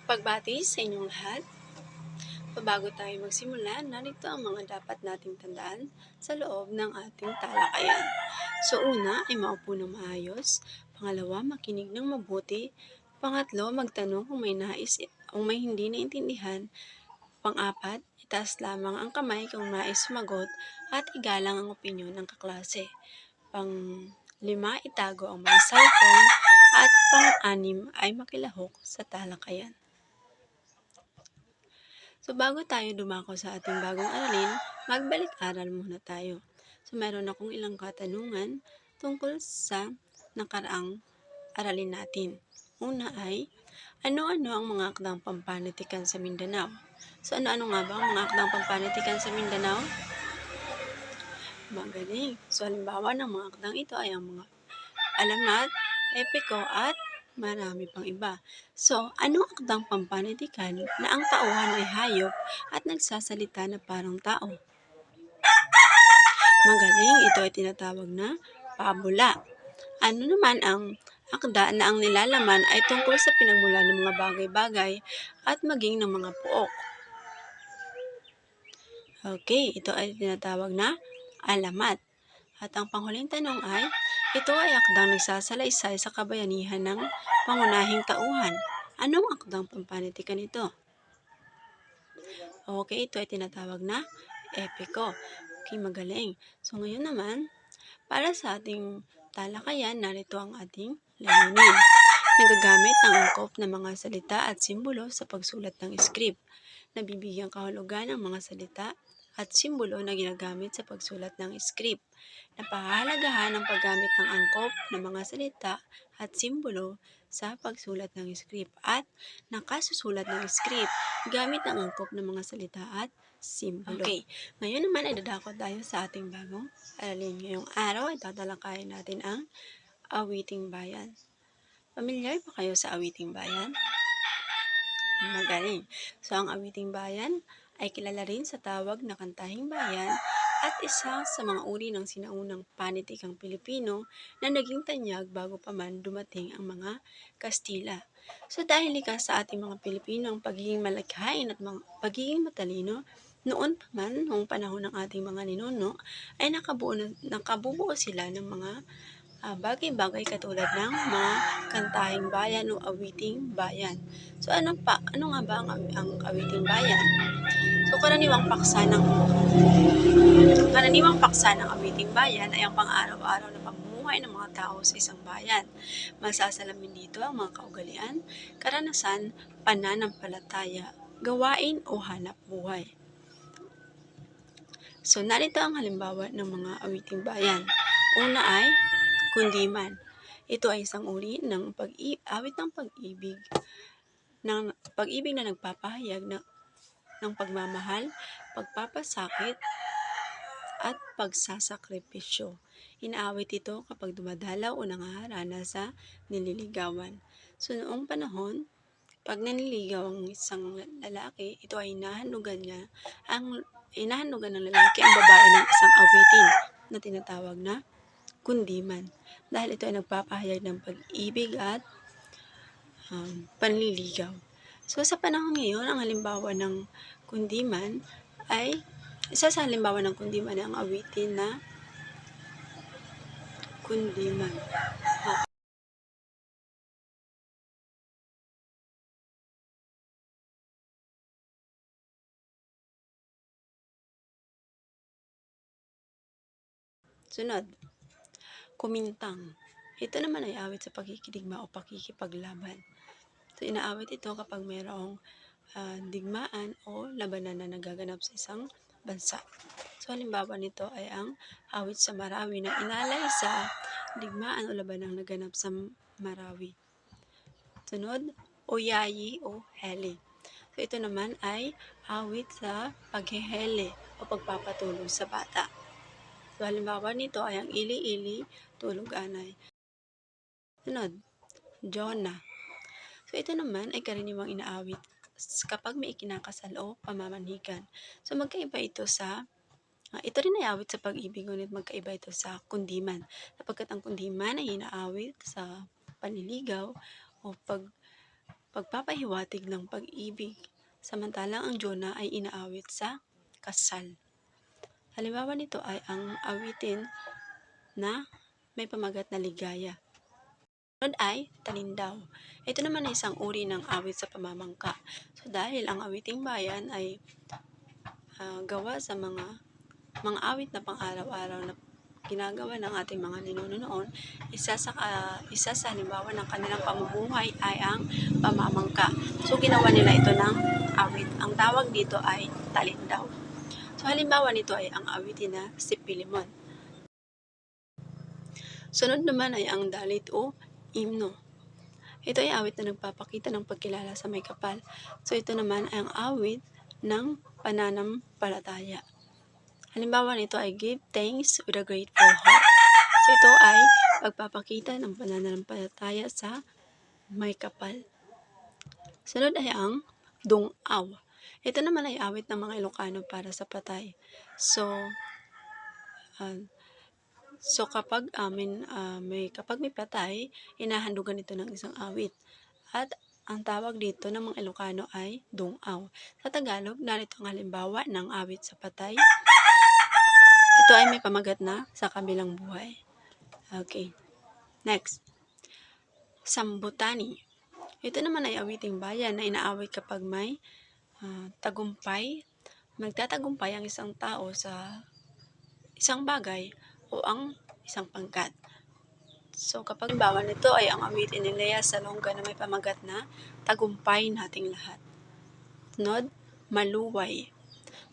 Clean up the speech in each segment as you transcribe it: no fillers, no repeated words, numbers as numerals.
Pagbati sa inyong lahat. Bago tayo magsimula, narito ang mga dapat nating tandaan sa loob ng ating talakayan. So una ay maupo ng maayos, pangalawa makinig ng mabuti, pangatlo magtanong kung may nais o may hindi naintindihan, pang-apat itaas lamang ang kamay kung nais sumagot at igalang ang opinyon ng kaklase. Pang-lima itago ang mga cellphone at pang-anim ay makilahok sa talakayan. So bago tayo dumako sa ating bagong aralin, magbalik-aral muna tayo. So meron akong ilang katanungan tungkol sa nakaraang aralin natin. Una ay, ano-ano ang mga akdang pampanitikan sa Mindanao? So ano-ano nga ba ang mga akdang pampanitikan sa Mindanao? Magaling. So halimbawa ng mga akdang ito ay ang mga alamat, epiko at marami pang iba. So, anong akdang pampanitikan na ang tauhan ay hayop at nagsasalita na parang tao? Magaling, ito ay tinatawag na pabula. Ano naman ang akda na ang nilalaman ay tungkol sa pinagmulan ng mga bagay-bagay at maging ng mga puok? Okay, ito ay tinatawag na alamat. At ang panghuling tanong ay, ito ay akdang nagsasalaysay sa kabayanihan ng pangunahing tauhan. Anong akdang pampanitikan ito? Okay, ito ay tinatawag na epiko. Okay, magaling. So ngayon naman, para sa ating talakayan, narito ang ating layunin. Nagagamit ang angkop ng mga salita at simbolo sa pagsulat ng script. Nabibigyang kahulugan ang mga salita at simbolo na ginagamit sa pagsulat ng script. Napahahalagahan ang paggamit ng angkop ng mga salita at simbolo sa pagsulat ng script at nakasusulat ng script gamit ang angkop ng mga salita at simbolo. Okay, ngayon naman ay dadako tayo sa ating bagong aralin. Ngayong araw ay tatalakayin natin ang awiting bayan. Pamilyar ba kayo sa awiting bayan? Magaling. So, ang awiting bayan ay kilala rin sa tawag na kantahing bayan at isa sa mga uri ng sinaunang panitikang Pilipino na naging tanyag bago pa man dumating ang mga Kastila. So, dahil likas sa ating mga Pilipino ang pagiging malikhain at pagiging matalino, noon pa man, noong panahon ng ating mga ninuno, ay nakabubuo sila ng mga bagay-bagay katulad ng mga kantahing bayan o awiting bayan. So ano nga ba ang awiting bayan? So karaniwang paksa ng awiting bayan ay ang pang-araw-araw na pamumuhay ng mga tao sa isang bayan. Masasalamin dito ang mga kaugalian, karanasan, pananampalataya, gawain o hanap buhay. So narito ang halimbawa ng mga awiting bayan. Una ay kundiman. Ito ay isang uri ng awit ng pag-ibig na nagpapahayag ng pagmamahal, pagpapasakit, at pagsasakripisyo. Inaawit ito kapag dumadalaw o nangaharana sa nililigawan. So noong panahon, pag naniligaw ang isang lalaki, ito ay inahanugan ng lalaki ang babae ng isang awitin na tinatawag na kundiman. Dahil ito ay nagpapahayag ng pag-ibig at panliligaw. So sa panahon ngayon, ang halimbawa ng kundiman ay ang awitin na kundiman. Sunod, kumintang. Ito naman ay awit sa pakikidigma o pakikipaglaban. So inaawit ito kapag mayroong digmaan o labanan na nagaganap sa isang bansa. So halimbawa nito ay ang awit sa Marawi na inalay sa digmaan o labanang naganap sa Marawi. Sunod, Oyayi o Heli. So ito naman ay awit sa paghehele o pagpapatulog sa bata. So halimbawa nito ay ang ili-ili, tulog anay. Sunod, Jonah. So ito naman ay karaniwang inaawit kapag may ikinakasal o pamamanhikan. So magkaiba ito ito rin ay awit sa pag-ibig, ngunit magkaiba ito sa kundiman. Sapagkat ang kundiman ay inaawit sa panliligaw o pagpapahiwatig ng pag-ibig, samantalang ang Jonah ay inaawit sa kasal. Halimbawa nito ay ang awitin na may pamagat na ligaya. Sunod ay talindaw. Ito naman ay isang uri ng awit sa pamamangka. So dahil ang awiting bayan ay gawa sa mga awit na pang-araw-araw na ginagawa ng ating mga ninuno noon, isa sa halimbawa ng kanilang pamumuhay ay ang pamamangka. So ginawa nila ito ng awit. Ang tawag dito ay talindaw. So halimbawa nito ay ang awitin na si Pilimon. Sunod naman ay ang dalit o himno. Ito ay awit na nagpapakita ng pagkilala sa may kapal. So ito naman ay ang awit ng pananampalataya. Halimbawa nito ay give thanks with a grateful heart. So ito ay pagpapakita ng pananampalataya sa may kapal. Sunod ay ang dungaw. Ito naman ay awit ng mga Ilocano para sa patay. So kapag may patay, hinahandugan ito ng isang awit. At ang tawag dito ng mga Ilocano ay dungaw. Sa Tagalog, narito ang halimbawa ng awit sa patay. Ito ay may pamagat na sa kabilang buhay. Okay. Next. Sambutani. Ito naman ay awiting bayan na inaawit kapag may tagumpay. Magtatagumpay ang isang tao sa isang bagay o ang isang pangkat. So kapag bawa nito ay ang awitin ni Lea Salonga na may pamagat na tagumpay nating lahat. Sunod, maluway.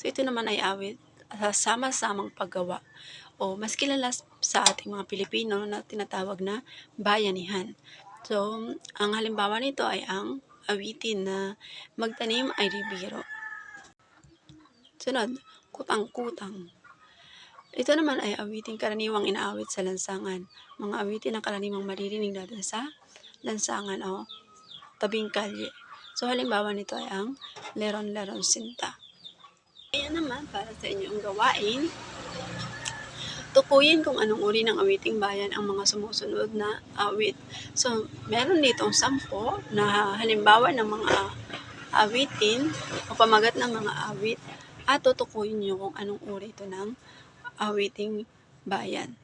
So ito naman ay awit sa sama-samang paggawa o mas kilala sa ating mga Pilipino na tinatawag na bayanihan. So ang halimbawa nito ay ang awitin na magtanim ay di biro. Sunod, kutang-kutang. Ito naman ay awiting karaniwang inaawit sa lansangan. Mga awitin na karaniwang maririnig natin sa lansangan o tabing kalye. So halimbawa nito ay ang Leron-Leron Sinta. Ayan naman para sa inyong gawain. Tukuyin kung anong uri ng awiting bayan ang mga sumusunod na awit. So meron ditong 10 na halimbawa ng mga awitin o pamagat ng mga awit at tutukuyin nyo kung anong uri ito ng awiting bayan.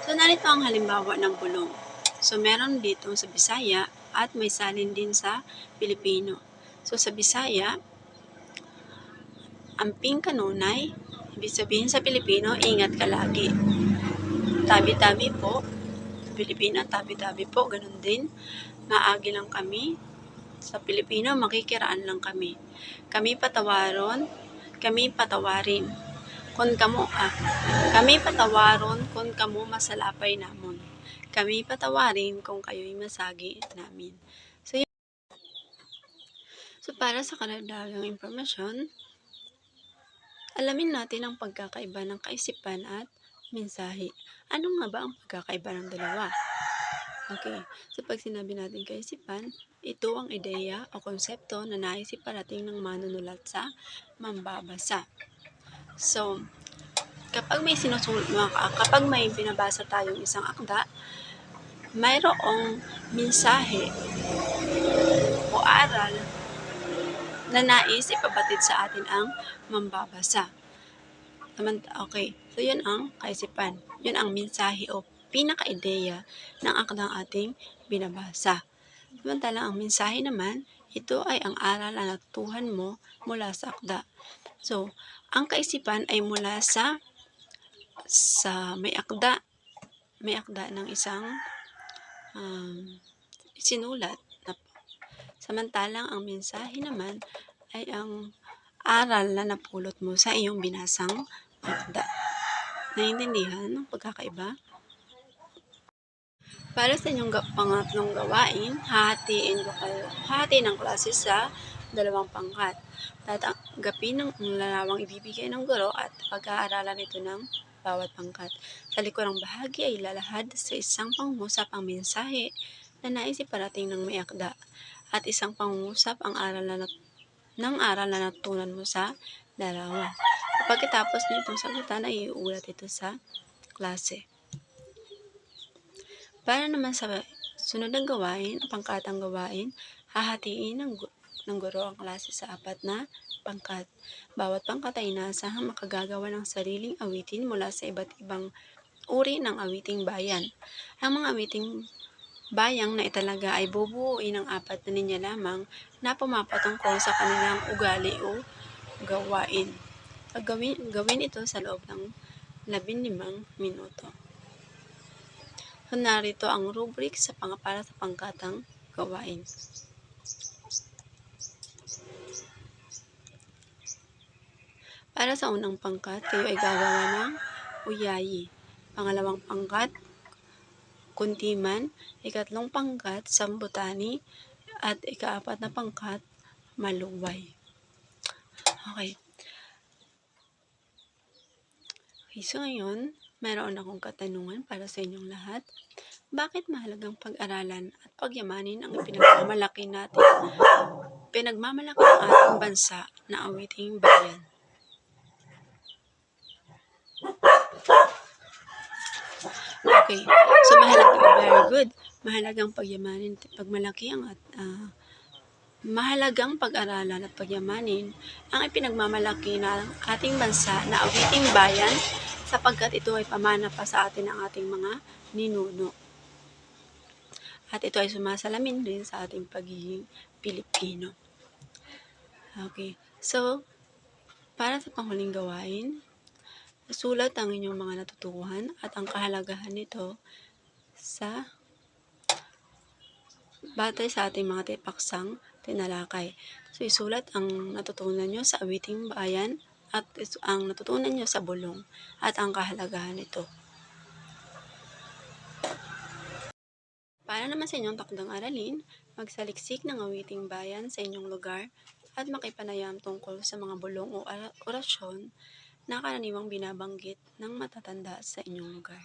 So narito ang halimbawa ng bulong. So meron dito sa Bisaya at may salin din sa Pilipino. So sa Bisaya, amping kanunay, ibig sabihin sa Pilipino, ingat ka lagi. Tabi-tabi po, sa Pilipino, tabi-tabi po, ganun din. Maagi lang kami, sa Pilipino, makikiraan lang kami. Kami patawarin. Kami patawaron kung kamo masalapay namon. Kami patawarin kung kayo'y masagi namin. So para sa karagdagang impormasyon, alamin natin ang pagkakaiba ng kaisipan at mensahe. Ano nga ba ang pagkakaiba ng dalawa? Okay, so pag sinabi natin kaisipan, ito ang ideya o konsepto na nais iparating ng manunulat sa mambabasa. So, kapag may binabasa tayong isang akda, mayroong mensahe o aral na nais ipabatid sa atin ang mambabasa. Okay, so yun ang kaisipan. Yun ang mensahe o pinaka-ideya ng akdang ating binabasa. Samantalang ang mensahe naman, ito ay ang aral na natutuhan mo mula sa akda. So, ang kaisipan ay mula sa may akda ng isang sinulat. Samantalang ang mensahe naman ay ang aral na napulot mo sa iyong binasang akda. Naiintindihan ang pagkakaiba? Para sa inyong pangatlong gawain, hahatiin ang klase sa dalawang pangkat. Tatanggapin ang larawang ibibigay ng guro at pag-aaralan ito ng bawat pangkat. Sa likurang bahagi ay ilalahad sa isang pangungusap ang mensahe na nais iparating ng may akda at isang pangungusap ang aral na natutunan mo sa larawan. Pagkatapos nitong sagutan ay iuulat ito sa klase. Para naman sa sunod ng gawain, pangkatang gawain, hahatiin ng guro ang klase sa 4 na pangkat. Bawat pangkat ay inaasahang makagagawa ng sariling awitin mula sa iba't ibang uri ng awiting bayan. Ang mga awiting bayang na italaga ay bubuuin ng 4 na linya lamang na pumapatungkol sa kanilang ugali o gawain. Gawin ito sa loob ng 15 minuto. So, narito ang rubric para sa pangkatang gawain. Para sa unang pangkat, kayo ay gagawa ng uyayi. Pangalawang pangkat, kuntiman. Ikatlong pangkat, sambutani. At ika-4 na pangkat, maluway. Okay, so ngayon, meron akong katanungan para sa inyong lahat. Bakit mahalagang pag-aralan at pagyamanin ang pinagmamalaki ng ating bansa na awiting bayan? Okay, so very good. Mahalagang pag-aralan at pagyamanin ang ipinagmamalaki ng ating bansa na awiting bayan sapagkat ito ay pamana pa sa atin ng ating mga ninuno. At ito ay sumasalamin din sa ating pagiging Pilipino. Okay, so para sa panghuling gawain, sulat ang inyong mga natutuhan at ang kahalagahan nito sa batay sa ating mga paksang tinalakay. So, isulat ang natutunan nyo sa awiting bayan at ang natutunan nyo sa bulong at ang kahalagahan nito. Para naman sa inyong takdang aralin, magsaliksik ng awiting bayan sa inyong lugar at makipanayam tungkol sa mga bulong o orasyon na karaniwang binabanggit ng matatanda sa inyong lugar.